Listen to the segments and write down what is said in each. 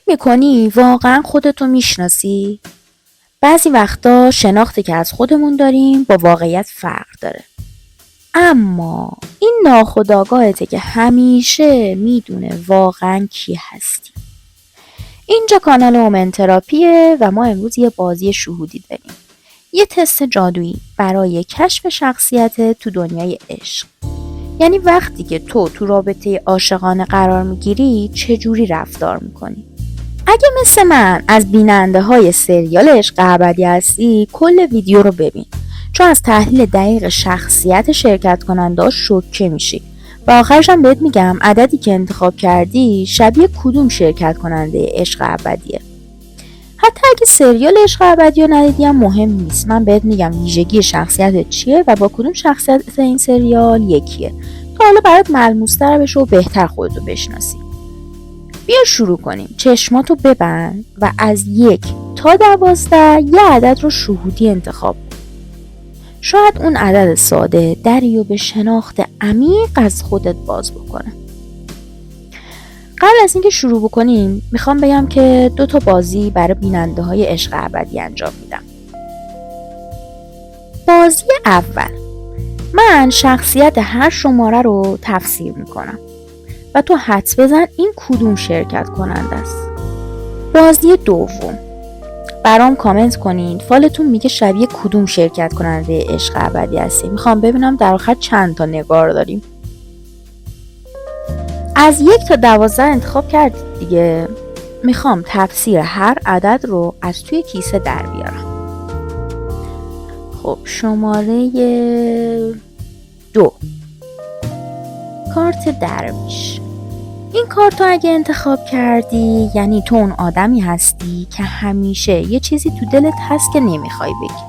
میکنی واقعا خودتو میشناسی؟ بعضی وقتا شناختی که از خودمون داریم با واقعیت فرق داره. اما این ناخودآگاهته که همیشه میدونه واقعا کی هستی. اینجا کانال اومن تراپیه و ما امروز یه بازی شهودی داریم. یه تست جادویی برای کشف شخصیت تو دنیای عشق. یعنی وقتی که تو رابطه عاشقانه قرار میگیری چجوری رفتار میکنی؟ اگه مثل من از بیننده های سریال عشق ابدی هستی کل ویدیو رو ببین، چون از تحلیل دقیق شخصیت شرکت کننده شوکه میشی و آخرش هم بهت میگم عددی که انتخاب کردی شبیه کدوم شرکت کننده عشق ابدیه. حتی اگه سریال عشق ابدی رو ندیدی هم مهم نیست، من بهت میگم ویژگی شخصیت چیه و با کدوم شخصیت این سریال یکیه تا حالا برات ملموس‌تر بشه و بهتر خودتو بشناسی. بیا شروع کنیم. چشماتو ببند و از 1 تا 12 یه عدد رو شهودی انتخاب کن. شاید اون عدد ساده دری رو به شناخت عمیق از خودت باز بکنه. قبل از اینکه شروع بکنیم میخوام بگم که 2 تا بازی برای بیننده های عشق ابدی انجام میدم. بازی اول، من شخصیت هر شماره رو تفسیر میکنم و تو حدس بزن این کدوم شرکت کننده است. بازی دوم، برام کامنت کنید فالتون میگه شبیه کدوم شرکت کننده عشق ابدی هستی. میخوام ببینم در آخر چند تا نگار داریم. از 1 تا 12 انتخاب کردید دیگه. میخوام تفسیر هر عدد رو از توی کیسه در بیارم. خب شماره 2، کارت درویش. این کارت رو اگه انتخاب کردی یعنی تو اون آدمی هستی که همیشه یه چیزی تو دلت هست که نمیخوای بگی،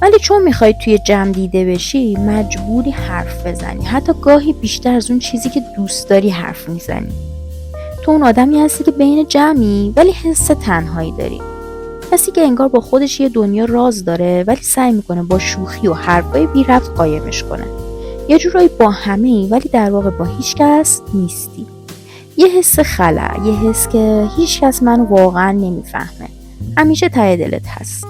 ولی چون میخوای توی جمع دیده بشی مجبوری حرف بزنی، حتی گاهی بیشتر از اون چیزی که دوست داری حرف میزنی. تو اون آدمی هستی که بین جمعی ولی حس تنهایی داری، کسی که انگار با خودش یه دنیا راز داره ولی سعی میکنه با شوخی و حرفای بی ربط قایمش کنه. یه جورایی با همه‌ای ولی در واقع با هیچ کس نیستی. یه حس خلأ، یه حس که هیچ کس منو واقعا نمیفهمه، همیشه ته دلت هست.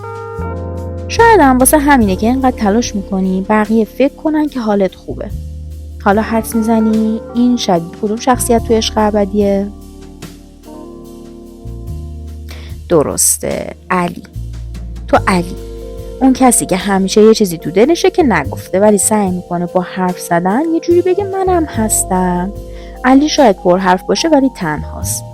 شاید هم واسه همینه که اینقدر تلاش میکنی بقیه فکر کنن که حالت خوبه. حالا حدس میزنی این شبیه کدوم شخصیت تو عشق ابدیه؟ درسته، علی. تو علی، اون کسی که همیشه یه چیزی تو دلشه که نگفته ولی سعی میکنه با حرف زدن یه جوری بگه منم هستم. علی شاید پر حرف باشه ولی تنهاست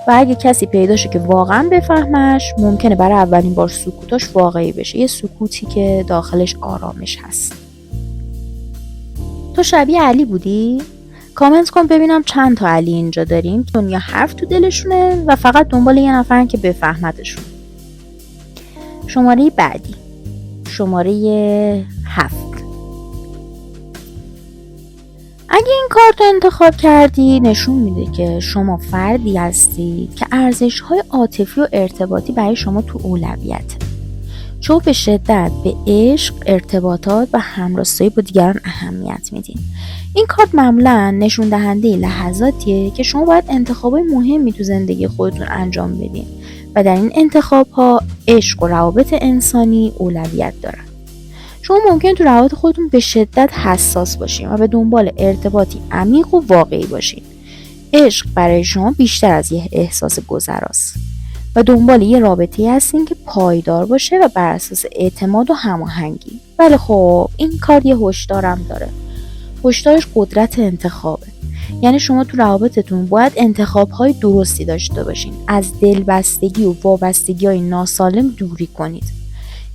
و اگه کسی پیداشه که واقعا بفهمش ممکنه برای اولین بار سکوتاش واقعی بشه، یه سکوتی که داخلش آرامش هست. تو شبیه علی بودی؟ کامنت کن ببینم چند تا علی اینجا داریم. دنیا حرف تو دلشونه و فقط دنبال یه نفرن که بفهمتشون. شماره بعدی، شماره 7. اگه این کارت رو انتخاب کردی نشون میده که شما فردی هستید که ارزش‌های عاطفی و ارتباطی برای شما تو اولویته، چون به شدت به عشق، ارتباطات و همراستایی با دیگران اهمیت میدین. این کارت معمولا نشون دهنده لحظاتیه که شما باید انتخابای مهمی تو زندگی خودتون انجام بدین و در این انتخاب‌ها عشق و روابط انسانی اولویت دارن. شما ممکن تو روابط خودتون به شدت حساس باشین و به دنبال ارتباطی عمیق و واقعی باشین. عشق برای شما بیشتر از یه احساس گذراست و دنبال یه رابطه‌ای هستین که پایدار باشه و بر اساس اعتماد و هماهنگی. ولی خب این کار یه هشدارم داره. هشدارش قدرت انتخابه. یعنی شما تو روابطتون باید انتخاب‌های درستی داشته باشین. از دلبستگی و وابستگی‌های ناسالم دوری کنید.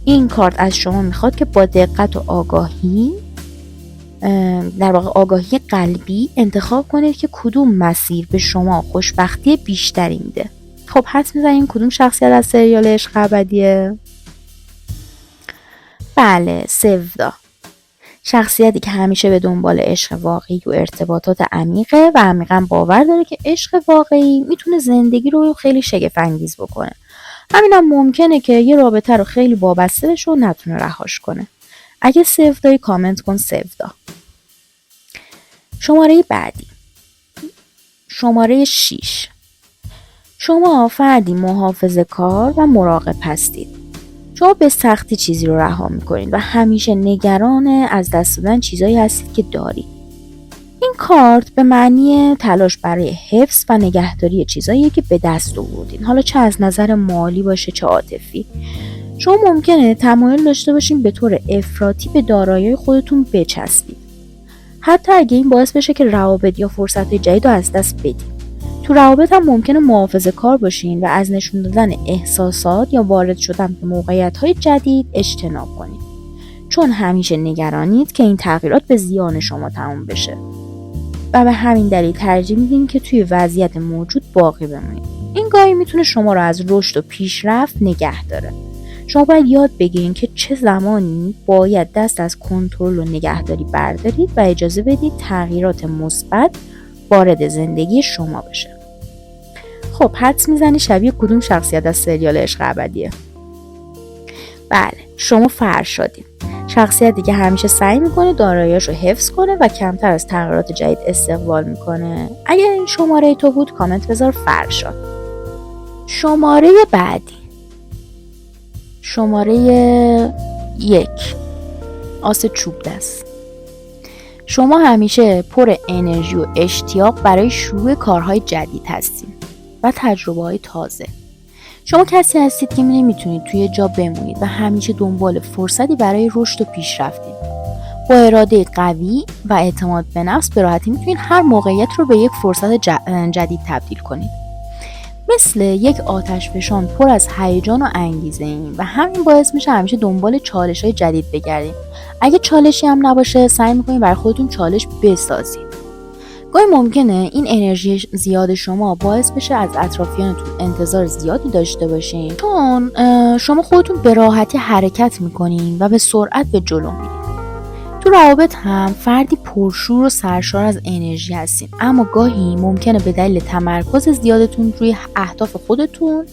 این کارت از شما میخواد که با دقت و آگاهی، در واقع آگاهی قلبی انتخاب کنید که کدوم مسیر به شما خوشبختی بیشتری میده. خب حدس میزنین کدوم شخصیت از سریال عشق ابدیه؟ بله، سودا. شخصیتی که همیشه به دنبال عشق واقعی و ارتباطات عمیقه و عمیقاً باور داره که عشق واقعی میتونه زندگی رو خیلی شگفت‌انگیز بکنه. همینم ممکنه که یه رابطه رو خیلی وابسته بشه و نتونه رهاش کنه. اگه سودایی کامنت کن سودا. شماره بعدی، شماره 6. شما فردی محافظه‌کار و مراقب هستید. شما به سختی چیزی رو رها میکنید و همیشه نگران از دست دادن چیزایی هستید که دارید. این کارت به معنی تلاش برای حفظ و نگهداری چیزایی که به دست آوردین، حالا چه از نظر مالی باشه چه عاطفی. شما ممکنه تمایل داشته باشین به طور افراطی به دارایی خودتون بچسبید، حتی اگه این باعث بشه که روابط یا فرصت‌های جدید رو از دست بدید. تو روابط هم ممکنه محافظه‌کار باشین و از نشون دادن احساسات یا وارد شدن به موقعیت‌های جدید اجتناب کنید، چون همیشه نگرانید که این تغییرات به زیان شما تموم بشه و به همین دلیل ترجیح میدین که توی وضعیت موجود باقی بمونید. این گاهی میتونه شما رو از رشد و پیشرفت نگه داره. شما باید یاد بگیرین که چه زمانی باید دست از کنترل و نگهداری بردارید و اجازه بدید تغییرات مثبت وارد زندگی شما بشه. خب حدس میزنی شبیه کدوم شخصیت از سریال عشق ابدیه؟ بله، شما فرشادین. شخصیتی که همیشه سعی میکنه داراییاشو حفظ کنه و کمتر از تغییرات جدید استقبال میکنه. اگر این شماره تو بود کامنت بذار فرشاد. شماره بعدی، شماره 1، آس چوب دست. شما همیشه پر انرژی و اشتیاق برای شروع کارهای جدید هستید و تجربه های تازه. شما کسی هستید که نمیتونید توی جا بمونید و همیشه دنبال فرصتی برای رشد و پیشرفتید. با اراده قوی و اعتماد به نفس به راحتی میتونید هر موقعیت رو به یک فرصت جدید تبدیل کنید. مثل یک آتشفشان پر از هیجان و انگیزه این و همین باعث میشه همیشه دنبال چالش‌های جدید بگردید. اگه چالشی هم نباشه سعی میکنید برای خودتون چالش بسازید. گاهی ممکنه این انرژی زیاد شما باعث بشه از اطرافیانتون انتظار زیادی داشته باشین، چون شما خودتون به راحتی حرکت میکنین و به سرعت به جلو میرین. تو روابط هم فردی پرشور و سرشار از انرژی هستین، اما گاهی ممکنه به دلیل تمرکز زیادتون روی اهداف خودتون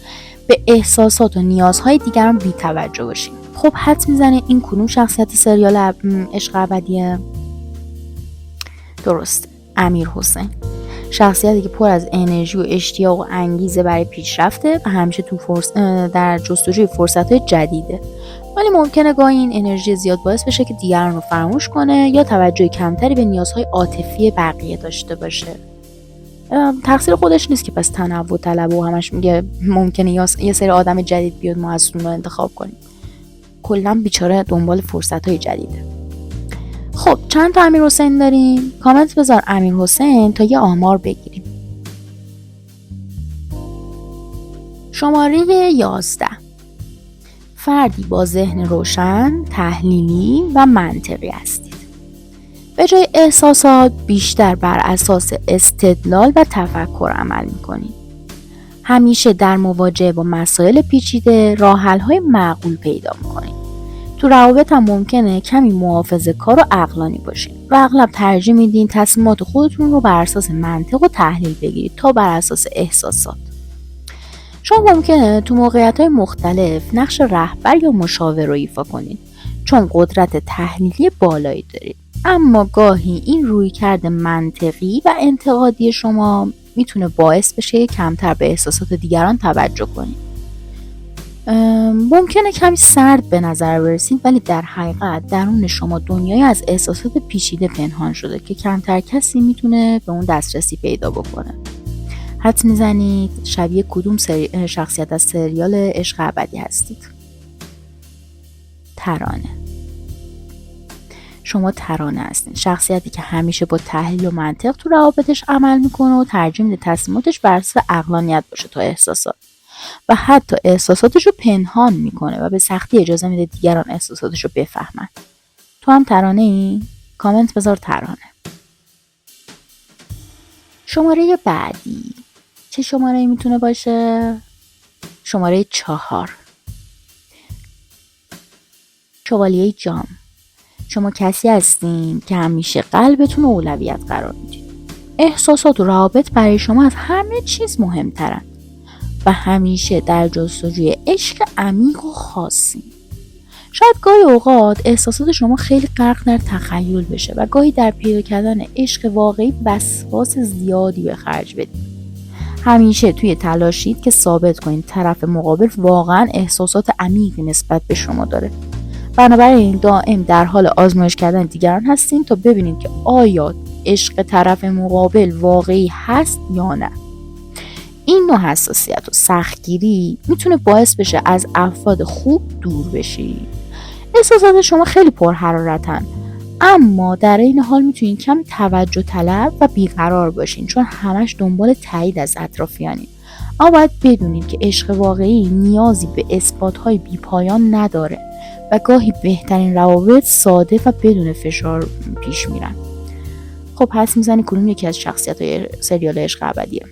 به احساسات و نیازهای دیگران بی‌توجه باشین. خب حدس میزنید این کدوم شخصیت سریال عشق ابدیه؟ درسته، امیرحسین. شخصیتی که پر از انرژی و اشتیاق و انگیزه برای پیشرفته و همیشه در جستجوی فرصت‌های جدیده، ولی ممکنه گاهی این انرژی زیاد باعث بشه که دیگران رو فراموش کنه یا توجه کمتری به نیازهای عاطفی بقیه داشته باشه. تقصیر خودش نیست که پس تنوع طلبه و همش میگه ممکنه یه سری آدم جدید بیاد ما از اون رو انتخاب کنیم. کلا بیچاره دنبال فرصت‌های جدیده. خب چند تا امیرحسین داریم؟ کامنت بذار امیرحسین تا یه آمار بگیریم. شماره 11، فردی با ذهن روشن، تحلیلی و منطقی هستید. به جای احساسات بیشتر بر اساس استدلال و تفکر عمل میکنید. همیشه در مواجهه با مسائل پیچیده راه حل‌های معقول پیدا میکنید. تو روابط هم ممکنه کمی محافظه‌کار و عقلانی باشین و اغلب ترجیح میدین تصمیمات خودتون رو بر اساس منطق و تحلیل بگیرید تا بر اساس احساسات. شما ممکنه تو موقعیت‌های مختلف نقش رهبر یا مشاور رو ایفا کنید چون قدرت تحلیلی بالایی دارید، اما گاهی این رویکرد منطقی و انتقادی شما میتونه باعث بشه کمتر به احساسات دیگران توجه کنید. ممکنه کمی سرد به نظر برسید، ولی در حقیقت درون شما دنیای از احساسات پیچیده پنهان شده که کمتر کسی میتونه به اون دسترسی پیدا بکنه. حدس میزنید شبیه کدوم شخصیت از سریال عشق ابدی هستید؟ ترانه. شما ترانه هستین، شخصیتی که همیشه با تحلیل و منطق تو روابطش عمل میکنه و ترجیح میده تصمیماتش بر اساس عقلانیت باشه تا احساسات، و حتی احساساتش رو پنهان میکنه و به سختی اجازه میده دیگران احساساتش رو بفهمن. تو هم ترانه ای؟ کامنت بذار ترانه. شماره بعدی چه شماره ای میتونه باشه؟ شماره 4، شوالیه جام. شما کسی هستین که همیشه قلبتون رو اولویت قرار میدید. احساسات و روابط برای شما از همه چیز مهمترن و همیشه در جستجوی عشق عمیق و خاصی. شاید گاهی اوقات احساسات شما خیلی غرق در تخیل بشه و گاهی در پیدا کردن عشق واقعی وسواس زیادی به خرج بدید. همیشه توی تلاشید که ثابت کنید طرف مقابل واقعا احساسات عمیقی نسبت به شما داره. بنابراین دائم در حال آزمایش کردن دیگران هستین تا ببینید که آیا عشق طرف مقابل واقعی هست یا نه. این نوع حساسیت و سختگیری میتونه باعث بشه از افراد خوب دور بشید. احساسات شما خیلی پرحرارتن، اما در این حال میتونین کم توجه طلب و بیقرار باشین، چون همش دنبال تایید از اطرافیانین. اما باید بدونید که عشق واقعی نیازی به اثبات‌های بی‌پایان نداره و گاهی بهترین روابط ساده و بدون فشار پیش میرن. خب حدس میزنی کدوم یکی از شخصیت‌های سریال عشق ابدیه؟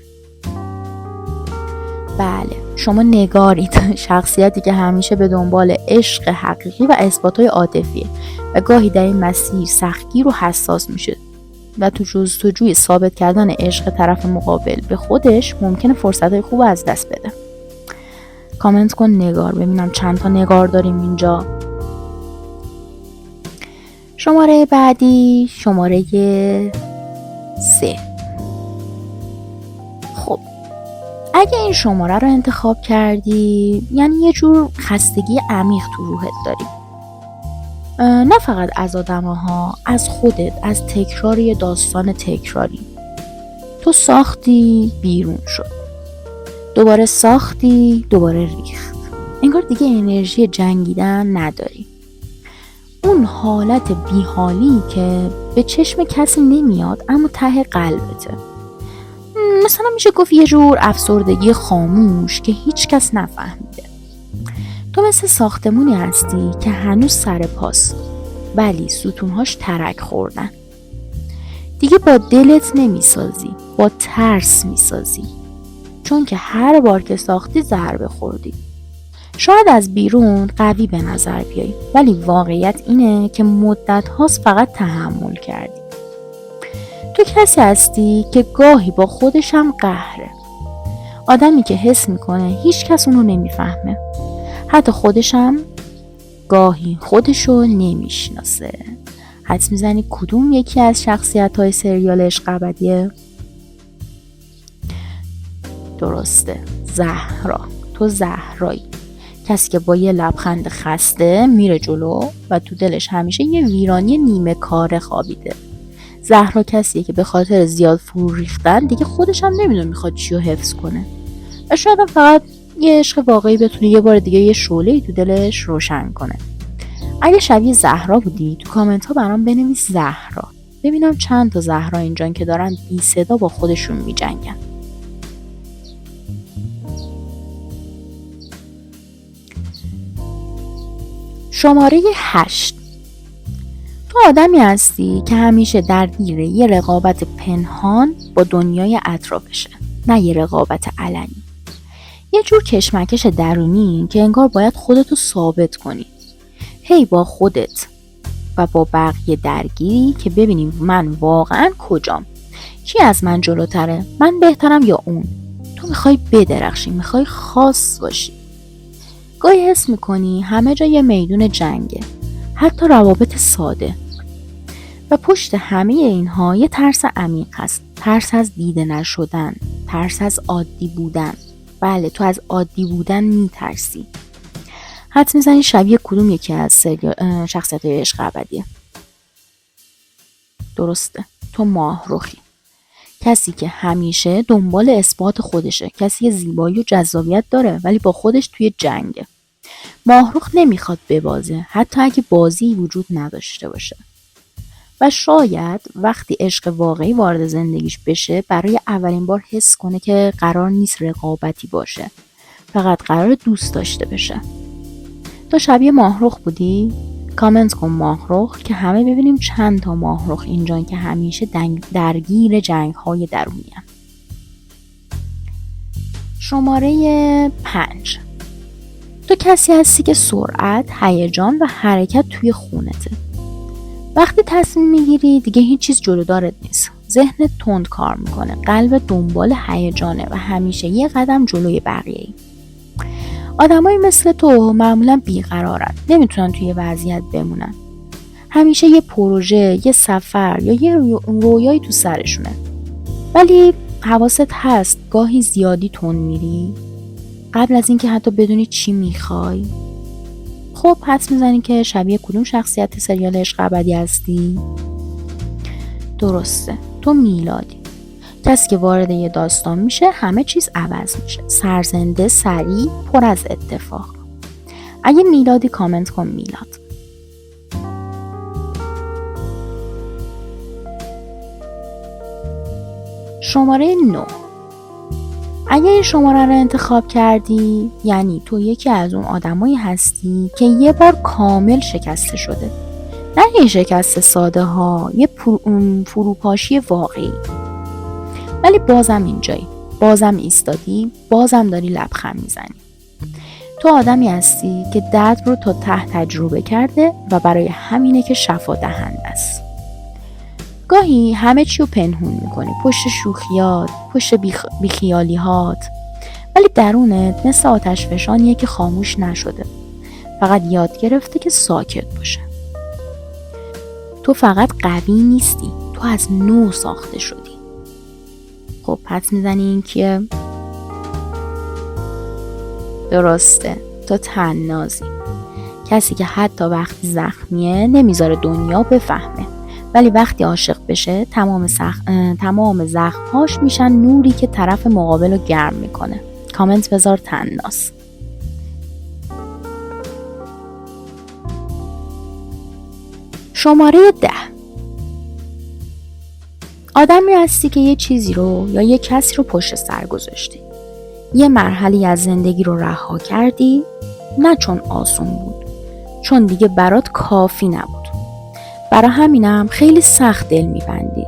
بله، شما نگارید، شخصیتی که همیشه به دنبال عشق حقیقی و اثبات‌های عاطفیه و گاهی در این مسیر سختگیر و حساس میشه و تو جستجوی ثابت کردن عشق طرف مقابل به خودش ممکنه فرصت‌های خوب از دست بده. کامنت کن نگار، ببینم چند تا نگار داریم اینجا. شماره بعدی شماره 3. خب اگه این شماره رو انتخاب کردی یعنی یه جور خستگی عمیق تو روحت داری، نه فقط از آدم‌ها، از خودت، از تکرار یه داستان تکراری. تو ساختی بیرون شد، دوباره ساختی دوباره ریخت، انگار دیگه انرژی جنگیدن نداری. اون حالت بیحالی که به چشم کسی نمیاد اما ته قلبته. مثلا میشه گفت یه جور افسردگی خاموش که هیچ کس نفهمیده. تو مثل ساختمونی هستی که هنوز سر پاست ولی ستونهاش ترک خوردن. دیگه با دلت نمیسازی، با ترس میسازی، چون که هر بار که ساختی ضربه خوردی. شاید از بیرون قوی به نظر بیایی ولی واقعیت اینه که مدت هاست فقط تحمل کردی. تو کسی هستی که گاهی با خودش هم قهره، آدمی که حس میکنه هیچ کس اونو نمیفهمه، حتی خودش هم گاهی خودشو نمیشناسه. حدس میزنی کدوم یکی از شخصیت‌های سریال عشق ابدیه؟ درسته، زهرا. تو زهرایی، کسی که با یه لبخند خسته میره جلو و تو دلش همیشه یه ویرانی نیمه کاره خوابیده. زهرا کسیه که به خاطر زیاد فرو ریختن دیگه خودش هم نمیدونه میخواد چی رو حفظ کنه و شاید هم فقط یه عشق واقعی بتونه یه بار دیگه یه شعله‌ای تو دلش روشن کنه. اگه شبیه زهرا بودی تو کامنت ها برام بنویس زهرا، ببینم چند تا زهرا اینجان که دارن بی صدا با خودشون میجنگن. شماره 8. تو آدمی هستی که همیشه درگیر یه رقابت پنهان با دنیای اطرافشه، نه یه رقابت علنی. یه جور کشمکش درونی که انگار باید خودتو ثابت کنی. هی با خودت و با بقیه درگیری که ببینیم من واقعا کجام، کی از من جلوتره، من بهترم یا اون. تو میخوای بدرخشی، میخوای خاص باشی. گاهی حس میکنی همه جا یه میدون جنگه، حتی روابط ساده. و پشت همه اینها یه ترس عمیق هست، ترس از دیده نشدن، ترس از عادی بودن. بله، تو از عادی بودن میترسی. حدس میزنی شبیه کدوم یکی از شخصیت‌های عشق ابدیه؟ درسته، تو ماهرخی، کسی که همیشه دنبال اثبات خودشه، کسی که زیبایی و جذابیت داره ولی با خودش توی جنگه. ماهرخ نمیخواد ببازه حتی اگه بازی وجود نداشته باشه و شاید وقتی عشق واقعی وارد زندگیش بشه برای اولین بار حس کنه که قرار نیست رقابتی باشه، فقط قرار دوست داشته بشه. تو شبیه ماهرخ بودی؟ کامنت کن ماهرخ که همه ببینیم چند تا ماهرخ اینجان که همیشه درگیر جنگ‌های درونی هستند. شماره 5. تو کسی هستی که سرعت، هیجان و حرکت توی خونته. وقتی تصمیم میگیری دیگه هیچ چیز جلودارت نیست. ذهنت تند کار میکنه، قلبت دنبال هیجانه و همیشه یه قدم جلوی بقیه‌ای. آدمایی مثل تو معمولا بیقرارن، نمیتونن توی وضعیت بمونن. همیشه یه پروژه، یه سفر یا یه رویایی تو سرشونه. ولی حواست هست گاهی زیادی تون میری قبل از اینکه حتی بدونی چی میخوای؟ خب حدس میزنی که شبیه کدوم شخصیت سریال عشق ابدی هستی؟ درسته، تو میلادی. کسی که وارد یه داستان میشه همه چیز عوض میشه، سرزنده، سریع، پر از اتفاق. اگه میلادی کامنت کن میلاد. شماره 9. اگه این شماره رو انتخاب کردی یعنی تو یکی از اون آدمایی هستی که یه بار کامل شکسته شده. نه یه شکست ساده ها، یه فروپاشی واقعی. ولی بازم اینجایی، بازم ایستادی، بازم داری لبخند میزنی. تو آدمی هستی که درد رو تا ته تجربه کرده و برای همینه که شفا دهنده است. گاهی همه چی رو پنهون میکنی، پشت شوخیات، پشت بیخیالیهات، ولی درونت مثل آتش فشانیه که خاموش نشده، فقط یاد گرفته که ساکت باشه. تو فقط قوی نیستی، تو از نو ساخته شدی. خب حدس میزنی این کیه؟ درسته، تو طنازی. کسی که حتی وقتی زخمیه نمیذاره دنیا بفهمه، ولی وقتی عاشق بشه تمام زخمهاش میشن نوری که طرف مقابل رو گرم میکنه. کامنت بذار طناز. شماره 10. آدمی هستی که یه چیزی رو یا یه کسی رو پشت سر گذاشتی. یه مرحله از زندگی رو رها کردی، نه چون آسون بود، چون دیگه برات کافی نبود. برای همینم خیلی سخت دل میبندی.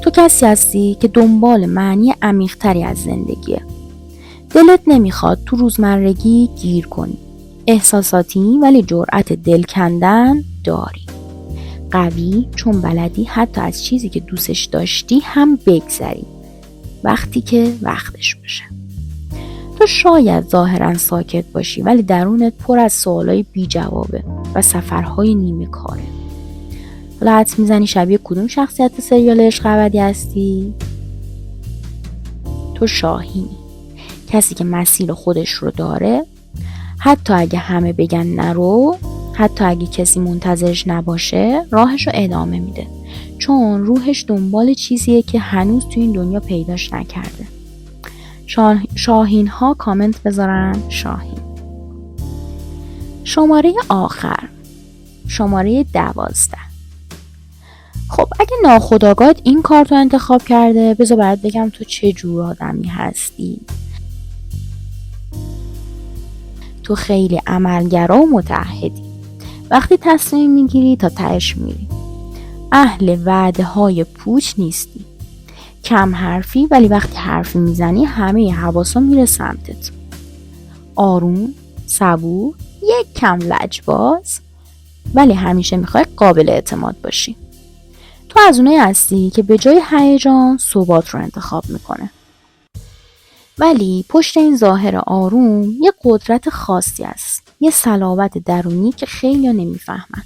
تو کسی هستی که دنبال معنی عمیق‌تری از زندگیه. دلت نمیخواد تو روزمرگی گیر کنی. احساساتی ولی جرأت دل کندن داری. قوی چون بلدی حتی از چیزی که دوستش داشتی هم بگذری وقتی که وقتش باشه. تو شاید ظاهرا ساکت باشی ولی درونت پر از سوالای بی جوابه و سفرهای نیمه کاره. حالا حدس میزنی شبیه کدوم شخصیت سریال عشق ابدی هستی؟ تو شاهینی. کسی که مسیر خودش رو داره، حتی اگه همه بگن نرو، حتی اگه کسی منتظرش نباشه، راهش رو ادامه میده، چون روحش دنبال چیزیه که هنوز تو این دنیا پیداش نکرده. شاهین ها کامنت بذارن شاهین. شماره آخر، شماره 12. خب اگه ناخودآگاهت این کارت رو انتخاب کرده، بذار برات بگم تو چه جور آدمی هستی. تو خیلی عملگرا و متعهدی. وقتی تصمیم میگیری تا تهش میری. اهل وعده های پوچ نیستی. کم حرفی ولی وقتی حرفی میزنی همه حواسا میره سمتت. آروم، صبور، یک کم لجباز، ولی همیشه میخوای قابل اعتماد باشی. تو از اونایی هستی که به جای هیجان ثبات رو انتخاب میکنه. ولی پشت این ظاهر آروم یه قدرت خاصی است. یه صلابت درونی که خیلی نمیفهمن.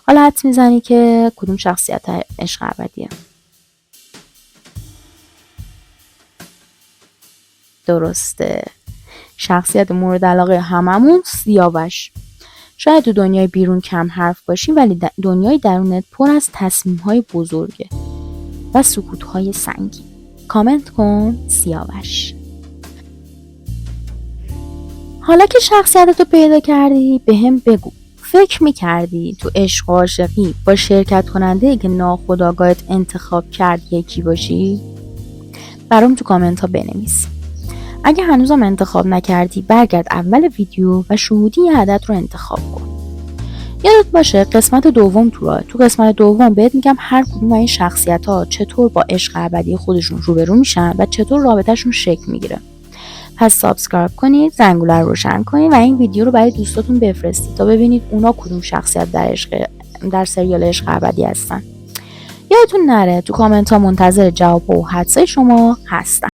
حالا حدس میزنی که کدوم شخصیت عشق ابدیه؟ درسته، شخصیت مورد علاقه هممون سیاوش. شاید تو دنیای بیرون کم حرف باشی ولی دنیای درونت پر از تصمیم‌های بزرگه و سکوت‌های سنگین. کامنت کن سیاوش. حالا که شخصیتتو پیدا کردی به هم بگو، فکر میکردی تو عشق و عاشقی با شرکت کننده که ناخودآگاهت انتخاب کرد یکی باشی؟ برام تو کامنت ها بنویس. اگه هنوزم انتخاب نکردی برگرد اول ویدیو و شهودی یه عدد رو انتخاب کن. یادت باشه قسمت دوم تو قسمت دوم بهت میگم هر کدوم از این شخصیت ها چطور با عشق ابدی خودشون روبرو میشن و چطور رابطهشون شکل میگیره. پس سابسکرایب کنید، زنگوله رو روشن کنید و این ویدیو رو برای دوستاتون بفرستید تا ببینید اونا کدوم شخصیت در سریال عشق ابدی هستن. یادتون نره تو کامنت ها منتظر جواب و حدسای شما هستم.